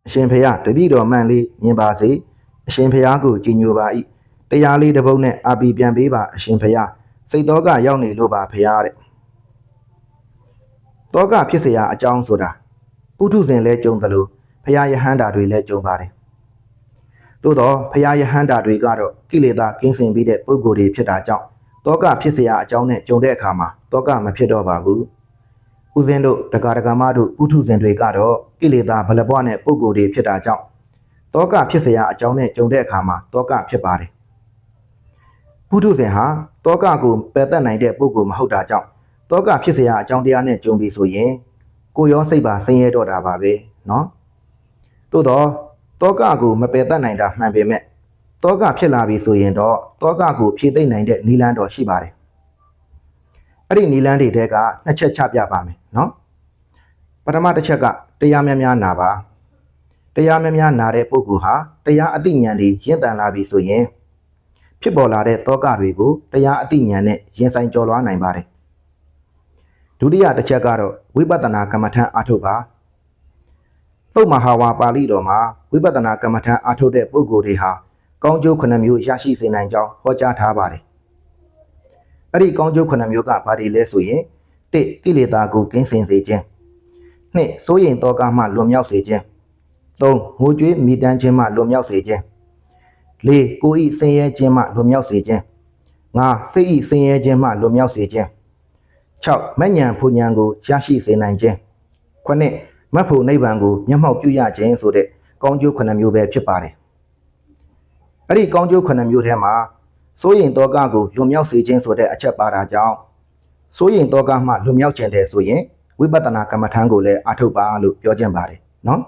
အရှင်ဖေယတပည့်တော်မှန်လေးမြင်ပါစေအရှင်ဖေယကိုကြည်ညိုပါ၏တရားလေးတစ်ပုဒ်နဲ့အာပီပြန်ပေးပါအရှင်ဖေယစိတ်တော်ကရောက်နေလို့ပါဖေယတဲ့တောကဖြစ်เสียအကြောင်းဆိုတာပုထုဇဉ်လဲကြုံတယ်လို့ဖရာယဟန္တာတွေလဲကြုံပါတယ်သို့တော့ဖရာယဟန္တာတွေကတော့ကိလေသာကင်းစင်ပြီးတဲ့ပုဂ္ဂိုလ်တွေဖြစ်တာကြောင့်တောကဖြစ်เสียအကြောင်းနဲ့ကြုံတဲ့အခါမှာတောကမဖြစ်တော့ပါဘူးဦးဇင်းတို့တက္ကရာကမတို့ပုထုဇဉ်တွေကတော့ကိလေသာဘလပွားနဲ့ပုဂ္ဂိုလ်တွေဖြစ်တာကြောင့်တောကဖြစ်เสียအကြောင်းနဲ့ကြုံတဲ့အခါမှာတောကဖြစ်ပါတယ်ပုထုဇဉ်ဟာတောကကိုပယ်တတ်နိုင်တဲ့ပုဂ္ဂိုလ်မဟုတ်တာကြောင့်တောကဖြစ်เสียအကြောင်းတရားနဲ့ကြုံပြီဆိုရင်ကိုရောစိတ်ပါဆင်းရဲတော့တာပါပဲနော်သို့တော့တောကကိုမပယ်တတ်နိုင်တာမှန်ပေမဲ့တောကဖြစ်လာပြီဆိုရင်တော့တောကကိုဖြည့်သိမ့်နိုင်တဲ့နီလန်းတော်ရှိပါတယ်အဲ့ဒီနီလန်းတွေတဲကနှစ်ချက်ချပြပါမယ်နော်ပထမတစ်ချက်ကတရားများများနာပါတရားများများနာတဲ့ပုဂ္ဂိုလ်ဟာတရားအသိဉာဏ်တွေရင့်တန်လာပြီဆိုရင်ဖြစ်ပေါ်လာတဲ့တောကတွေကိုတရားအသိဉာဏ်နဲ့ရင်ဆိုင်ကျော်လွှားနိုင်ပါတယ်ဒုတိယတစ်ချက်ကတော့ဝိပဿနာကမ္မထံအားထုတ်ပါသုတ်မဟာဝါပါဠိတော်မှာဝိပဿနာကမ္မထံအားထုတ်တဲ့ပုဂ္ဂိုလ်တွေဟာကောင်းကျိုး9မျိုးရရှိစေနိုင်ကြောင်းဟောကြားထားပါတယ်အဲ့ဒီကောင်းကျိုး9မျိုးကဘာတွေလဲဆိုရင်1ကိလေသာကိုကင်းစင်စေခြင်း2စိုးရိမ်တောကမှလွန်မြောက်စေခြင်း3ငိုကြွေးမိတမ်းခြင်းမှလွန်မြောက်စေခြင်း4ကိုယ်ဤဆင်းရဲခြင်းမှလွန်မြောက်စေခြင်း5စိတ်ဤဆင်းရဲခြင်းမှလွန်မြောက်စေခြင်း6မဉ္ဇဉ်ဖူဉ္ဇဉ်ကိုရရှိစေနိုင်ခြင်း9မတ်ဖို့နိဗ္ဗာန်ကိုမျက်မှောက်ပြုရခြင်းဆိုတဲ့ကောင်းကျိုး9မျိုးပဲဖြစ်ပါတယ်အဲ့ဒီကောင်းကျိုး9မျိုးထဲမှာစိုးရိမ်တောကကိုလွန်မြောက်စေခြင်းဆိုတဲ့အချက်ပါတာကြောင့်စိုးရိမ်တောကမှလွန်မြောက်ခြင်းတဲ့ဆိုရင်ဝိပဿနာကမ္မထံကိုလည်းအားထုတ်ပါလို့ပြောခြင်းပါတယ်နော်